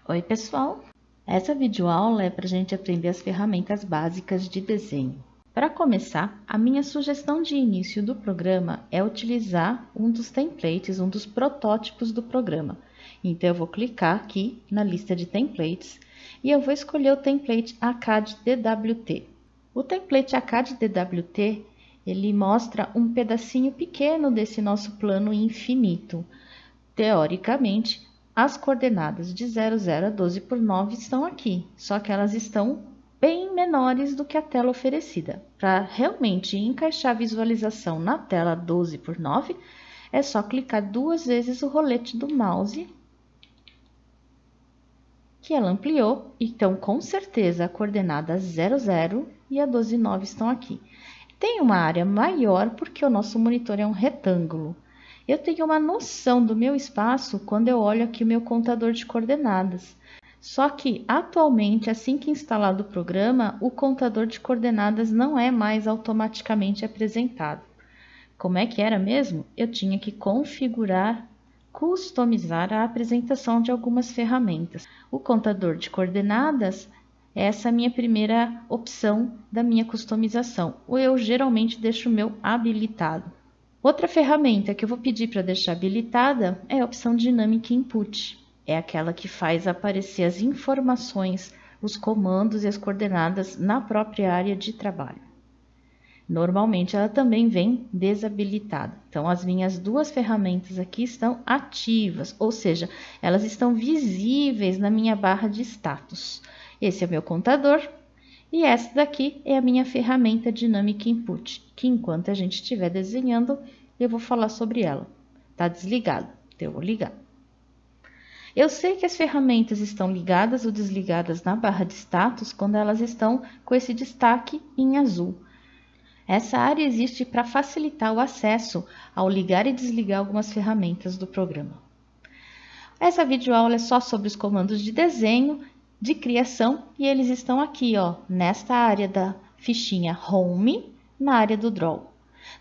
Oi, pessoal! Essa videoaula é para a gente aprender as ferramentas básicas de desenho. Para começar, a minha sugestão de início do programa é utilizar um dos templates, um dos protótipos do programa. Então, eu vou clicar aqui na lista de templates e eu vou escolher o template ACAD DWT. O template ACAD DWT, ele mostra um pedacinho pequeno desse nosso plano infinito. Teoricamente, as coordenadas de 0, 0 a 12 por 9 estão aqui, só que elas estão bem menores do que a tela oferecida. Para realmente encaixar a visualização na tela 12 por 9, é só clicar duas vezes o rolete do mouse, que ela ampliou, então com certeza a coordenada 0, 0 e a 12, 9 estão aqui. Tem uma área maior porque o nosso monitor é um retângulo. Eu tenho uma noção do meu espaço quando eu olho aqui o meu contador de coordenadas. Só que, atualmente, assim que instalado o programa, o contador de coordenadas não é mais automaticamente apresentado. Como é que era mesmo? Eu tinha que configurar, customizar a apresentação de algumas ferramentas. O contador de coordenadas, essa é a minha primeira opção da minha customização. Eu geralmente deixo o meu habilitado. Outra ferramenta que eu vou pedir para deixar habilitada é a opção Dynamic Input. É aquela que faz aparecer as informações, os comandos e as coordenadas na própria área de trabalho. Normalmente ela também vem desabilitada. Então, as minhas duas ferramentas aqui estão ativas, ou seja, elas estão visíveis na minha barra de status. Esse é o meu contador. E essa daqui é a minha ferramenta Dynamic Input, que enquanto a gente estiver desenhando, eu vou falar sobre ela. Tá desligado, então eu vou ligar. Eu sei que as ferramentas estão ligadas ou desligadas na barra de status quando elas estão com esse destaque em azul. Essa área existe para facilitar o acesso ao ligar e desligar algumas ferramentas do programa. Essa videoaula é só sobre os comandos de desenho, de criação, e eles estão aqui, ó, nesta área da fichinha Home, na área do Draw.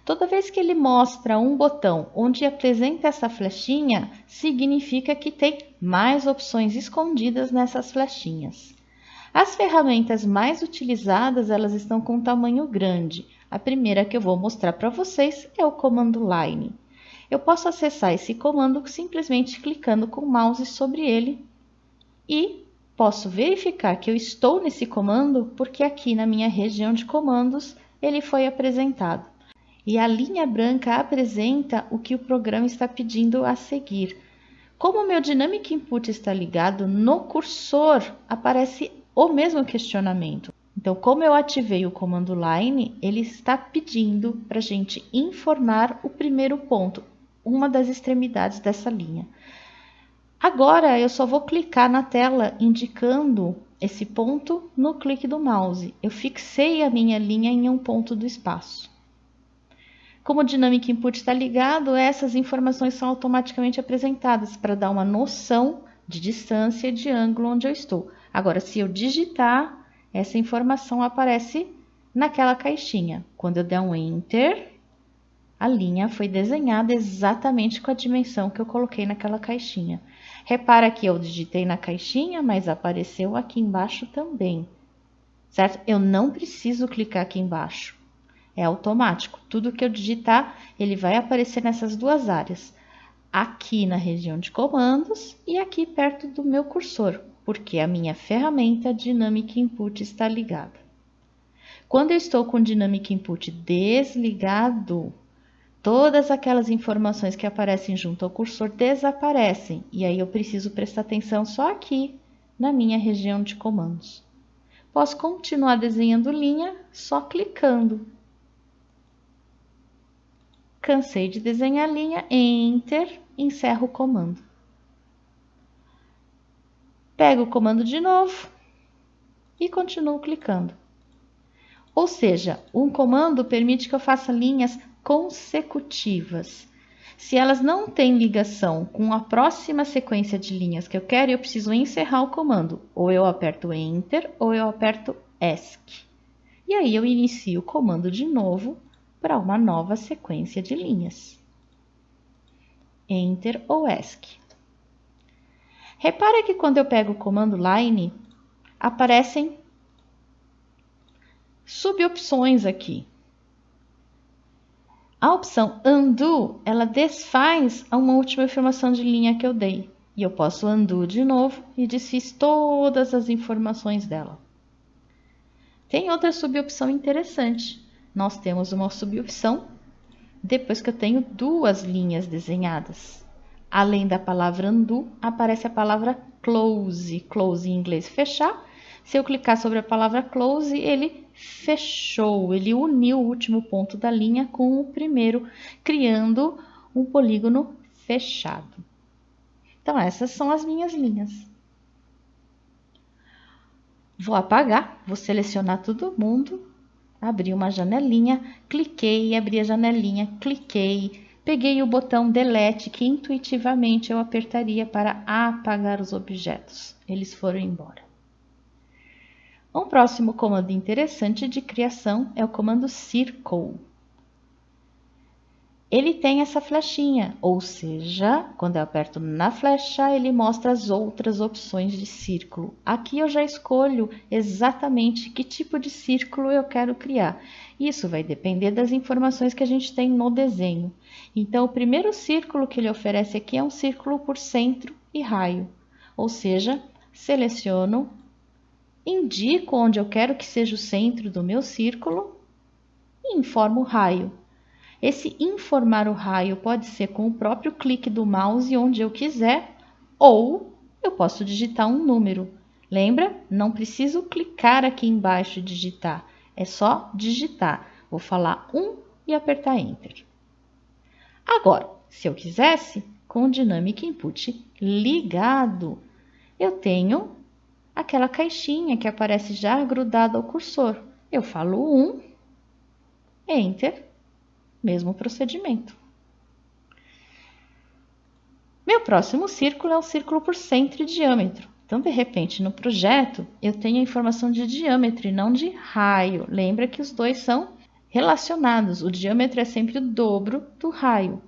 Toda vez que ele mostra um botão onde apresenta essa flechinha, significa que tem mais opções escondidas nessas flechinhas. As ferramentas mais utilizadas, elas estão com tamanho grande. A primeira que eu vou mostrar para vocês é o comando Line. Eu posso acessar esse comando simplesmente clicando com o mouse sobre ele e posso verificar que eu estou nesse comando porque aqui na minha região de comandos ele foi apresentado. E a linha branca apresenta o que o programa está pedindo a seguir. Como o meu Dynamic Input está ligado no cursor, aparece o mesmo questionamento. Então, como eu ativei o comando Line, ele está pedindo para a gente informar o primeiro ponto, uma das extremidades dessa linha. Agora, eu só vou clicar na tela indicando esse ponto no clique do mouse. Eu fixei a minha linha em um ponto do espaço. Como o Dynamic Input está ligado, essas informações são automaticamente apresentadas para dar uma noção de distância e de ângulo onde eu estou. Agora, se eu digitar, essa informação aparece naquela caixinha. Quando eu der um Enter, a linha foi desenhada exatamente com a dimensão que eu coloquei naquela caixinha. Repara que eu digitei na caixinha, mas apareceu aqui embaixo também, certo? Eu não preciso clicar aqui embaixo, é automático. Tudo que eu digitar, ele vai aparecer nessas duas áreas, aqui na região de comandos e aqui perto do meu cursor, porque a minha ferramenta Dynamic Input está ligada. Quando eu estou com o Dynamic Input desligado, todas aquelas informações que aparecem junto ao cursor desaparecem, e aí eu preciso prestar atenção só aqui, na minha região de comandos. Posso continuar desenhando linha só clicando. Cansei de desenhar linha, Enter, encerro o comando. Pego o comando de novo e continuo clicando. Ou seja, um comando permite que eu faça linhas consecutivas. Se elas não têm ligação com a próxima sequência de linhas que eu quero, eu preciso encerrar o comando. Ou eu aperto Enter ou eu aperto ESC. E aí eu inicio o comando de novo para uma nova sequência de linhas. Enter ou ESC. Repara que quando eu pego o comando line, aparecem subopções aqui. A opção undo, ela desfaz uma última informação de linha que eu dei. E eu posso undo de novo e desfiz todas as informações dela. Tem outra subopção interessante. Nós temos uma subopção depois que eu tenho duas linhas desenhadas. Além da palavra undo, aparece a palavra close. Close em inglês, fechar. Se eu clicar sobre a palavra close, ele fechou, ele uniu o último ponto da linha com o primeiro, criando um polígono fechado. Então, essas são as minhas linhas. Vou apagar, vou selecionar todo mundo, abri uma janelinha, cliquei, abri a janelinha, cliquei, peguei o botão delete, que intuitivamente eu apertaria para apagar os objetos. Eles foram embora. Um próximo comando interessante de criação é o comando circle. Ele tem essa flechinha, ou seja, quando eu aperto na flecha, ele mostra as outras opções de círculo. Aqui eu já escolho exatamente que tipo de círculo eu quero criar. Isso vai depender das informações que a gente tem no desenho. Então, o primeiro círculo que ele oferece aqui é um círculo por centro e raio. Ou seja, seleciono, indico onde eu quero que seja o centro do meu círculo e informo o raio. Esse informar o raio pode ser com o próprio clique do mouse onde eu quiser, ou eu posso digitar um número. Lembra? Não preciso clicar aqui embaixo e digitar, é só digitar. Vou falar 1 e apertar Enter. Agora, se eu quisesse, com o Dynamic Input ligado, eu tenho aquela caixinha que aparece já grudada ao cursor. Eu falo 1, Enter. Mesmo procedimento. Meu próximo círculo é um círculo por centro e diâmetro. Então, de repente, no projeto, eu tenho a informação de diâmetro e não de raio. Lembra que os dois são relacionados. O diâmetro é sempre o dobro do raio.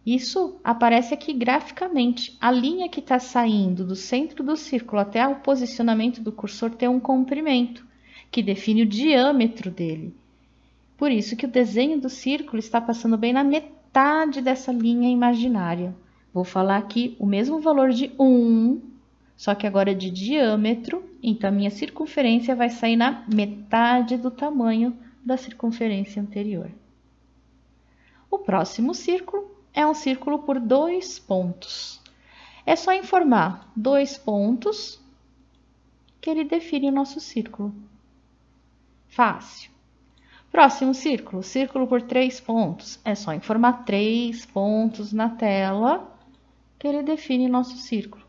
Isso aparece aqui graficamente. A linha que está saindo do centro do círculo até o posicionamento do cursor tem um comprimento, que define o diâmetro dele. Por isso que o desenho do círculo está passando bem na metade dessa linha imaginária. Vou falar aqui o mesmo valor de 1, só que agora de diâmetro, então a minha circunferência vai sair na metade do tamanho da circunferência anterior. O próximo círculo é um círculo por 2 pontos. É só informar 2 pontos que ele define o nosso círculo. Fácil. Próximo círculo, círculo por 3 pontos. É só informar 3 pontos na tela que ele define nosso círculo.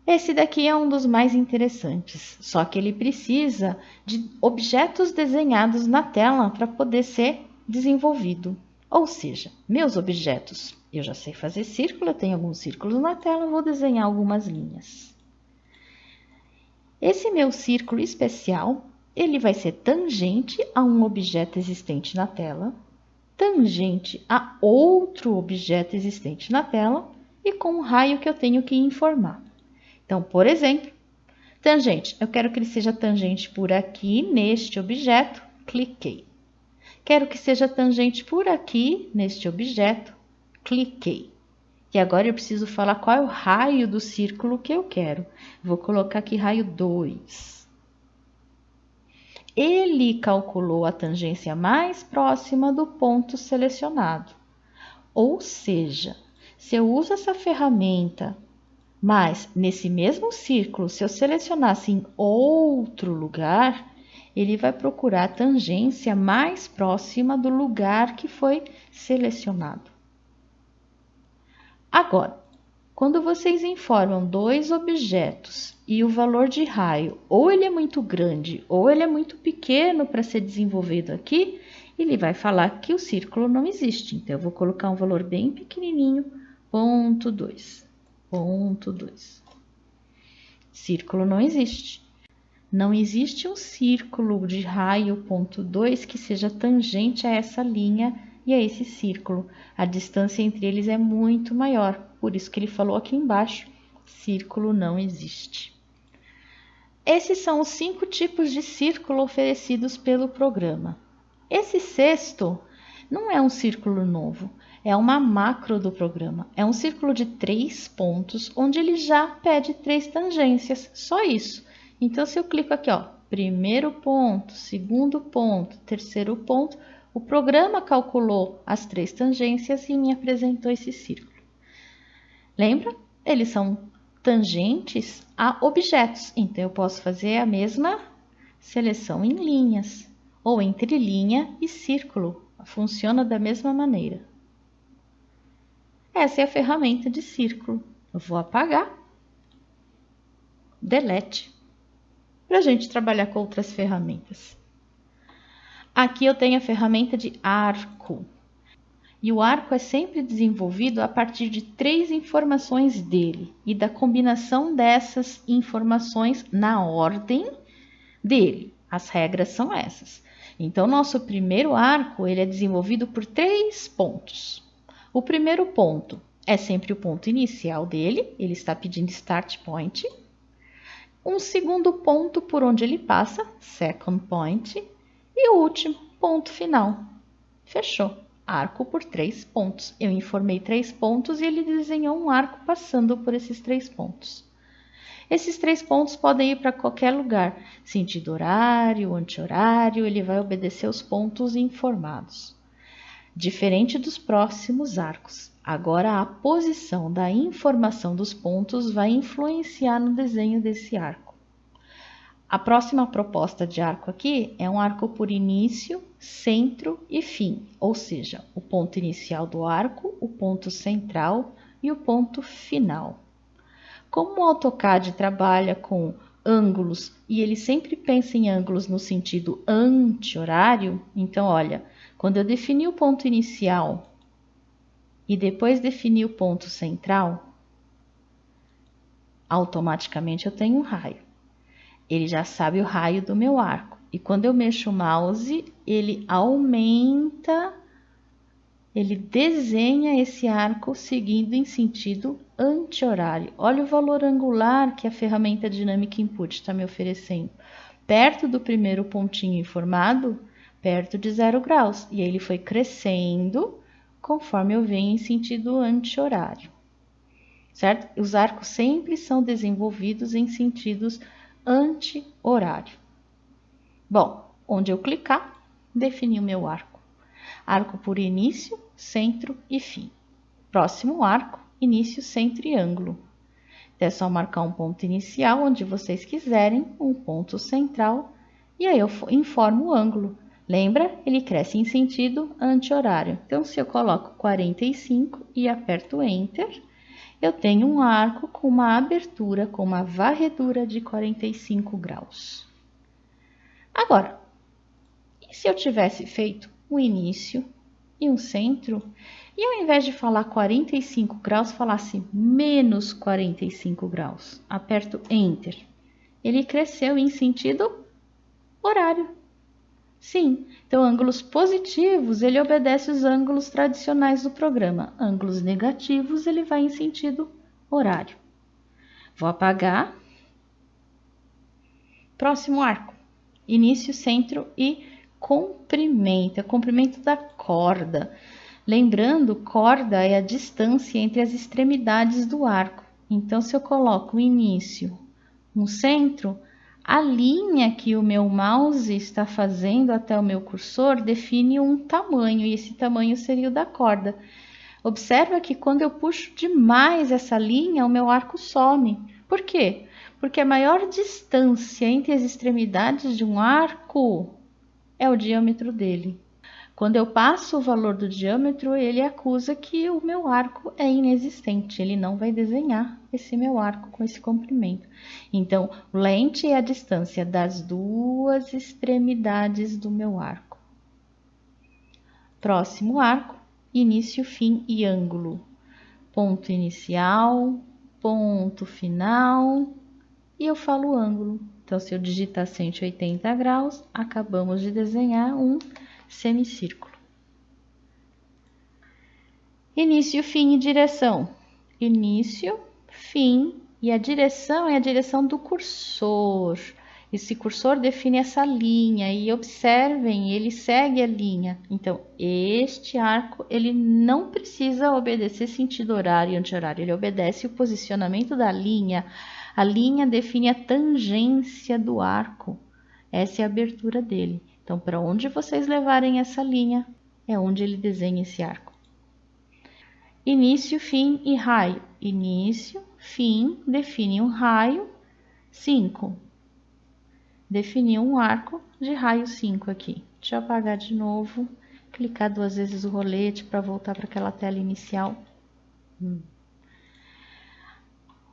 Esse daqui é um dos mais interessantes, só que ele precisa de objetos desenhados na tela para poder ser desenvolvido. Ou seja, meus objetos, eu já sei fazer círculo, eu tenho alguns círculos na tela, vou desenhar algumas linhas. Esse meu círculo especial, ele vai ser tangente a um objeto existente na tela, tangente a outro objeto existente na tela e com um raio que eu tenho que informar. Então, por exemplo, tangente, eu quero que ele seja tangente por aqui neste objeto, cliquei. Quero que seja tangente por aqui neste objeto, cliquei. E agora eu preciso falar qual é o raio do círculo que eu quero. Vou colocar aqui raio 2. Ele calculou a tangência mais próxima do ponto selecionado. Ou seja, se eu uso essa ferramenta, mas nesse mesmo círculo, se eu selecionasse em outro lugar, ele vai procurar a tangência mais próxima do lugar que foi selecionado. Agora, quando vocês informam 2 objetos e o valor de raio, ou ele é muito grande ou ele é muito pequeno para ser desenvolvido aqui, ele vai falar que o círculo não existe. Então, eu vou colocar um valor bem pequenininho, 0,2. 0,2. Círculo não existe. Não existe um círculo de raio 0,2 que seja tangente a essa linha e a esse círculo. A distância entre eles é muito maior, por isso que ele falou aqui embaixo, círculo não existe. Esses são os 5 tipos de círculo oferecidos pelo programa. Esse sexto não é um círculo novo, é uma macro do programa. É um círculo de 3 pontos, onde ele já pede 3 tangências, só isso. Então, se eu clico aqui, ó, primeiro ponto, segundo ponto, terceiro ponto, o programa calculou as 3 tangências e me apresentou esse círculo. Lembra? Eles são tangentes a objetos, então eu posso fazer a mesma seleção em linhas, ou entre linha e círculo, funciona da mesma maneira. Essa é a ferramenta de círculo. Eu vou apagar, delete, para a gente trabalhar com outras ferramentas. Aqui eu tenho a ferramenta de arco. E o arco é sempre desenvolvido a partir de 3 informações dele e da combinação dessas informações na ordem dele. As regras são essas. Então, nosso primeiro arco ele é desenvolvido por 3 pontos. O primeiro ponto é sempre o ponto inicial dele, ele está pedindo start point. Um segundo ponto por onde ele passa, second point. E o último, ponto final. Fechou. Arco por 3 pontos. Eu informei 3 pontos e ele desenhou um arco passando por esses 3 pontos. Esses 3 pontos podem ir para qualquer lugar, sentido horário, anti-horário, ele vai obedecer os pontos informados. Diferente dos próximos arcos, agora a posição da informação dos pontos vai influenciar no desenho desse arco. A próxima proposta de arco aqui é um arco por início, centro e fim, ou seja, o ponto inicial do arco, o ponto central e o ponto final. Como o AutoCAD trabalha com ângulos e ele sempre pensa em ângulos no sentido anti-horário, então olha, quando eu defini o ponto inicial e depois defini o ponto central, automaticamente eu tenho um raio. Ele já sabe o raio do meu arco. E quando eu mexo o mouse, ele aumenta, ele desenha esse arco seguindo em sentido anti-horário. Olha o valor angular que a ferramenta Dynamic Input está me oferecendo. Perto do primeiro pontinho informado, perto de 0 graus. E aí ele foi crescendo conforme eu venho em sentido anti-horário. Certo? Os arcos sempre são desenvolvidos em sentidos anti-horário. Bom, onde eu clicar, defini o meu arco. Arco por início, centro e fim. Próximo arco, início, centro e ângulo. É só marcar um ponto inicial onde vocês quiserem, um ponto central, e aí eu informo o ângulo. Lembra? Ele cresce em sentido anti-horário. Então, se eu coloco 45 e aperto Enter, eu tenho um arco com uma abertura, com uma varredura de 45 graus. Agora, e se eu tivesse feito um início e um centro, e ao invés de falar 45 graus, falasse menos 45 graus? Aperto Enter. Ele cresceu em sentido horário. Sim, então ângulos positivos, ele obedece os ângulos tradicionais do programa. Ângulos negativos, ele vai em sentido horário. Vou apagar. Próximo arco. Início, centro e comprimento. É o comprimento da corda. Lembrando, corda é a distância entre as extremidades do arco. Então, se eu coloco o início, um centro, a linha que o meu mouse está fazendo até o meu cursor define um tamanho, e esse tamanho seria o da corda. Observa que quando eu puxo demais essa linha, o meu arco some. Por quê? Porque a maior distância entre as extremidades de um arco é o diâmetro dele. Quando eu passo o valor do diâmetro, ele acusa que o meu arco é inexistente. Ele não vai desenhar esse meu arco com esse comprimento. Então, lente é a distância das duas extremidades do meu arco. Próximo arco, início, fim e ângulo. Ponto inicial, ponto final e eu falo ângulo. Então, se eu digitar 180 graus, acabamos de desenhar um semicírculo. Início, fim e direção. Início, fim, e a direção é a direção do cursor. Esse cursor define essa linha e observem, ele segue a linha. Então, este arco, ele não precisa obedecer sentido horário e anti-horário, ele obedece o posicionamento da linha. A linha define a tangência do arco. Essa é a abertura dele. Então, para onde vocês levarem essa linha, é onde ele desenha esse arco. Início, fim e raio. Início, fim, define um raio, 5. Defini um arco de raio 5 aqui. Deixa eu apagar de novo, clicar 2 vezes o rolete para voltar para aquela tela inicial.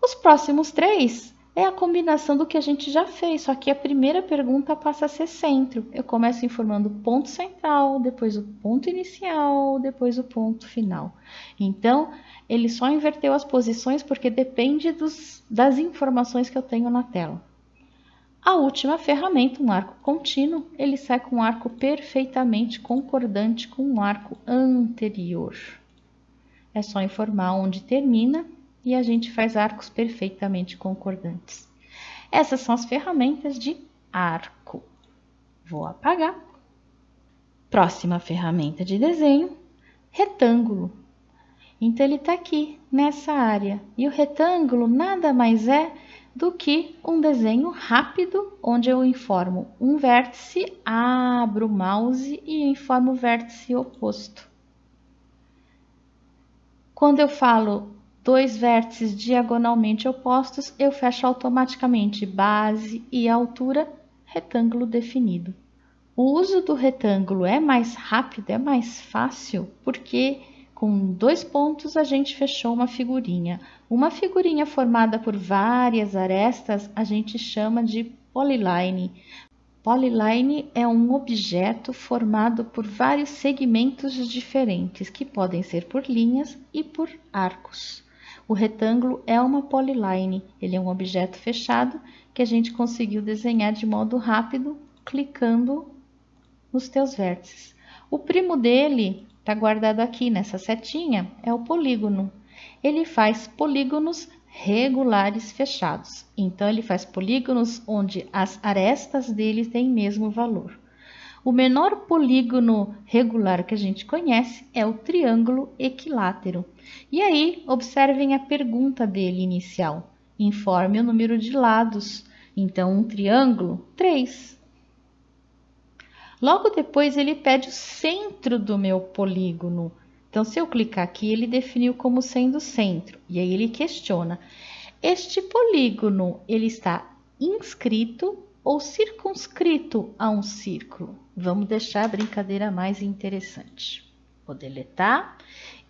Os próximos 3 é a combinação do que a gente já fez, só que a primeira pergunta passa a ser centro. Eu começo informando o ponto central, depois o ponto inicial, depois o ponto final. Então, ele só inverteu as posições porque depende das informações que eu tenho na tela. A última ferramenta, um arco contínuo, ele sai com um arco perfeitamente concordante com um arco anterior. É só informar onde termina e a gente faz arcos perfeitamente concordantes. Essas são as ferramentas de arco. Vou apagar. Próxima ferramenta de desenho, retângulo. Então, ele está aqui, nessa área. E o retângulo nada mais é do que um desenho rápido, onde eu informo um vértice, abro o mouse e informo o vértice oposto. Quando eu falo 2 vértices diagonalmente opostos, eu fecho automaticamente base e altura, retângulo definido. O uso do retângulo é mais rápido, é mais fácil, porque com 2 pontos a gente fechou uma figurinha. Uma figurinha formada por várias arestas a gente chama de polyline. Polyline é um objeto formado por vários segmentos diferentes, que podem ser por linhas e por arcos. O retângulo é uma polyline, ele é um objeto fechado que a gente conseguiu desenhar de modo rápido, clicando nos teus vértices. O primo dele está guardado aqui nessa setinha, é o polígono. Ele faz polígonos regulares fechados. Então, ele faz polígonos onde as arestas dele têm mesmo valor. O menor polígono regular que a gente conhece é o triângulo equilátero. E aí, observem a pergunta dele inicial. Informe o número de lados. Então, um triângulo, 3. Logo depois, ele pede o centro do meu polígono. Então, se eu clicar aqui, ele definiu como sendo o centro. E aí, ele questiona. Este polígono, ele está inscrito ou circunscrito a um círculo? Vamos deixar a brincadeira mais interessante. Vou deletar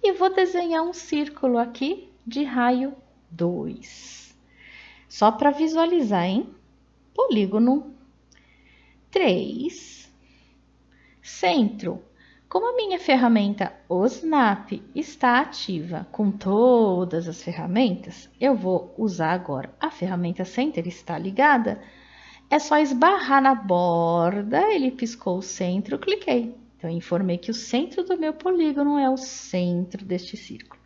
e vou desenhar um círculo aqui de raio 2. Só para visualizar, hein? Polígono 3. Centro. Como a minha ferramenta OSNAP está ativa com todas as ferramentas, eu vou usar agora a ferramenta Center, está ligada. É só esbarrar na borda, ele piscou o centro, cliquei. Então, eu informei que o centro do meu polígono é o centro deste círculo.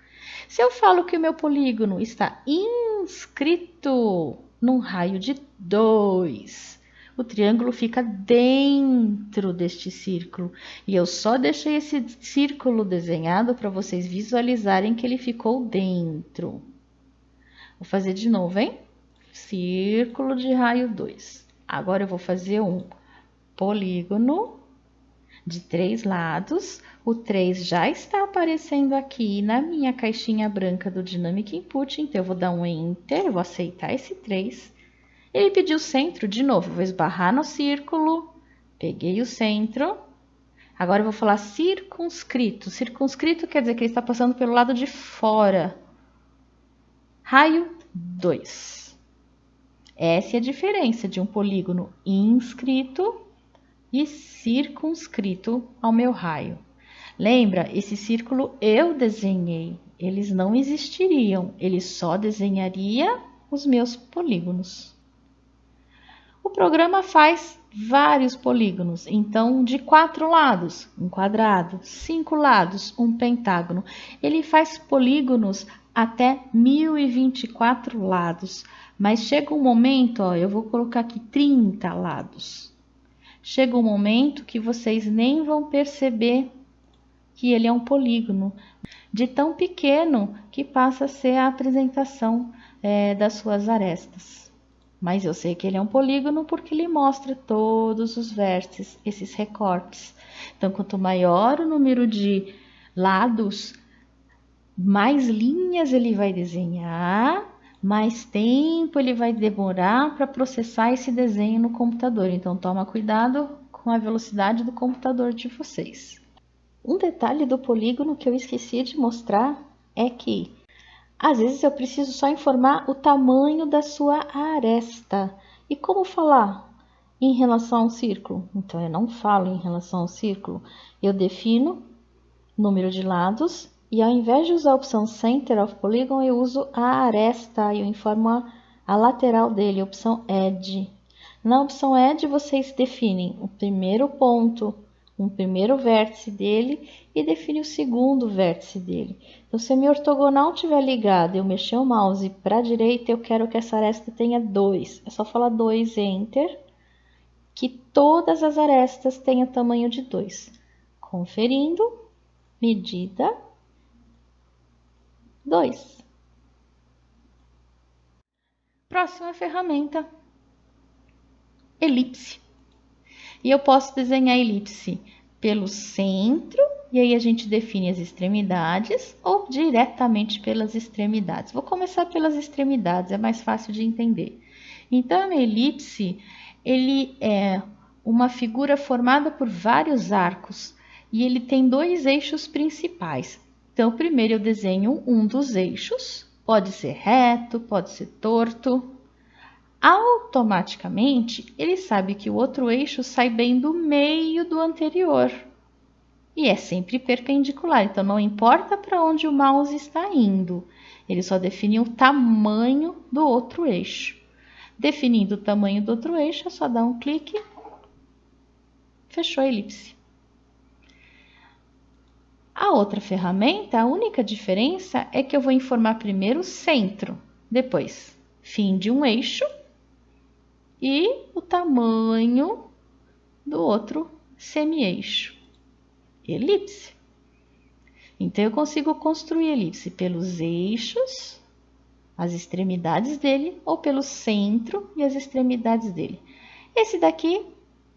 Se eu falo que o meu polígono está inscrito num raio de 2, o triângulo fica dentro deste círculo. E eu só deixei esse círculo desenhado para vocês visualizarem que ele ficou dentro. Vou fazer de novo, hein? Círculo de raio 2. Agora eu vou fazer um polígono de 3 lados. O 3 já está aparecendo aqui na minha caixinha branca do Dynamic Input. Então, eu vou dar um Enter, eu vou aceitar esse 3. Ele pediu centro de novo, eu vou esbarrar no círculo, peguei o centro. Agora eu vou falar circunscrito. Circunscrito quer dizer que ele está passando pelo lado de fora. Raio 2. Essa é a diferença de um polígono inscrito e circunscrito ao meu raio. Lembra, esse círculo eu desenhei, eles não existiriam, ele só desenharia os meus polígonos. O programa faz vários polígonos, então de 4 lados, um quadrado, 5 lados, um pentágono. Ele faz polígonos até 1024 lados, mas chega um momento, ó, eu vou colocar aqui 30 lados. Chega um momento que vocês nem vão perceber que ele é um polígono, de tão pequeno que passa a ser a apresentação das suas arestas. Mas eu sei que ele é um polígono porque ele mostra todos os vértices, esses recortes. Então, quanto maior o número de lados, mais linhas ele vai desenhar, mais tempo ele vai demorar para processar esse desenho no computador. Então, toma cuidado com a velocidade do computador de vocês. Um detalhe do polígono que eu esqueci de mostrar é que às vezes eu preciso só informar o tamanho da sua aresta. E como falar em relação ao círculo? Então, eu não falo em relação ao círculo. Eu defino número de lados e ao invés de usar a opção Center of Polygon, eu uso a aresta e eu informo a lateral dele, a opção Edge. Na opção Edge, vocês definem o primeiro ponto, um primeiro vértice dele e define o segundo vértice dele. Então, se a minha ortogonal estiver ligada e eu mexer o mouse para a direita, eu quero que essa aresta tenha 2. É só falar 2, Enter, que todas as arestas tenham tamanho de 2. Conferindo, medida 2. Próxima ferramenta, elipse. E eu posso desenhar a elipse pelo centro, e aí a gente define as extremidades, ou diretamente pelas extremidades. Vou começar pelas extremidades, é mais fácil de entender. Então, a elipse, ele é uma figura formada por vários arcos, e ele tem 2 eixos principais. Então, primeiro eu desenho um dos eixos, pode ser reto, pode ser torto. Automaticamente, ele sabe que o outro eixo sai bem do meio do anterior. E é sempre perpendicular, então não importa para onde o mouse está indo, ele só define o tamanho do outro eixo. Definindo o tamanho do outro eixo, é só dar um clique, fechou a elipse. A outra ferramenta, a única diferença é que eu vou informar primeiro o centro, depois fim de um eixo e o tamanho do outro semi-eixo, elipse. Então, eu consigo construir elipse pelos eixos, as extremidades dele, ou pelo centro e as extremidades dele. Esse daqui,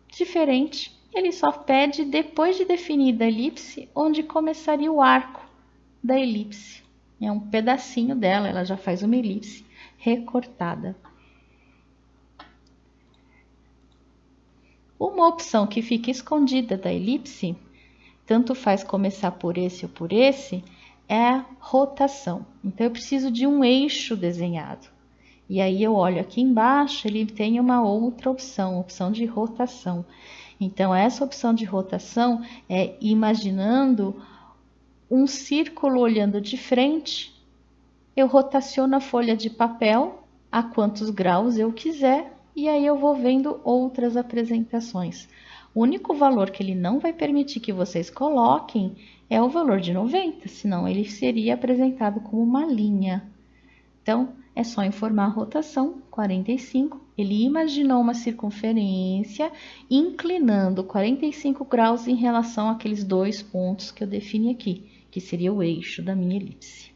diferente, ele só pede, depois de definida a elipse, onde começaria o arco da elipse. É um pedacinho dela, ela já faz uma elipse recortada. Uma opção que fica escondida da elipse, tanto faz começar por esse ou por esse, é a rotação. Então, eu preciso de um eixo desenhado. E aí, eu olho aqui embaixo, ele tem uma outra opção, opção de rotação. Então, essa opção de rotação é imaginando um círculo olhando de frente, eu rotaciono a folha de papel a quantos graus eu quiser, e aí eu vou vendo outras apresentações. O único valor que ele não vai permitir que vocês coloquem é o valor de 90, senão ele seria apresentado como uma linha. Então, é só informar a rotação, 45. Ele imaginou uma circunferência inclinando 45 graus em relação àqueles 2 pontos que eu defini aqui, que seria o eixo da minha elipse.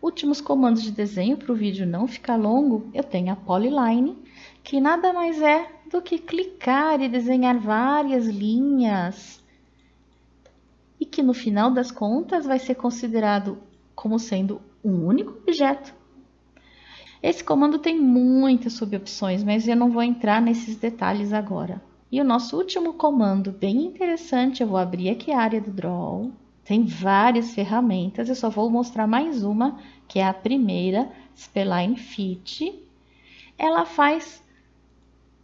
Últimos comandos de desenho para o vídeo não ficar longo, eu tenho a Polyline, que nada mais é do que clicar e desenhar várias linhas, e que no final das contas vai ser considerado como sendo um único objeto. Esse comando tem muitas subopções, mas eu não vou entrar nesses detalhes agora. E o nosso último comando, bem interessante, eu vou abrir aqui a área do Draw. Tem várias ferramentas, eu só vou mostrar mais uma, que é a primeira, Spline Fit. Ela faz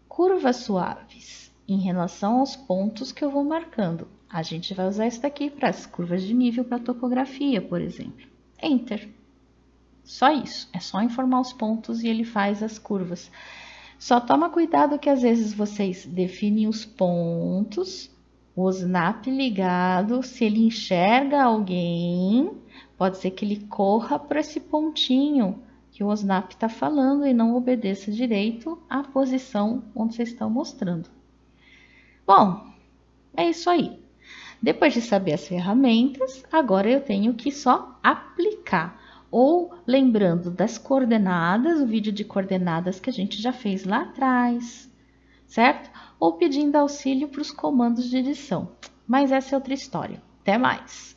curvas suaves em relação aos pontos que eu vou marcando. A gente vai usar isso daqui para as curvas de nível para topografia, por exemplo. Enter. Só isso, é só informar os pontos e ele faz as curvas. Só toma cuidado que às vezes vocês definem os pontos, o snap ligado, se ele enxerga alguém, pode ser que ele corra para esse pontinho que o snap está falando e não obedeça direito à posição onde vocês estão mostrando. Bom, é isso aí. Depois de saber as ferramentas, agora eu tenho que só aplicar. Ou lembrando das coordenadas, o vídeo de coordenadas que a gente já fez lá atrás, certo? Ou pedindo auxílio para os comandos de edição. Mas essa é outra história. Até mais!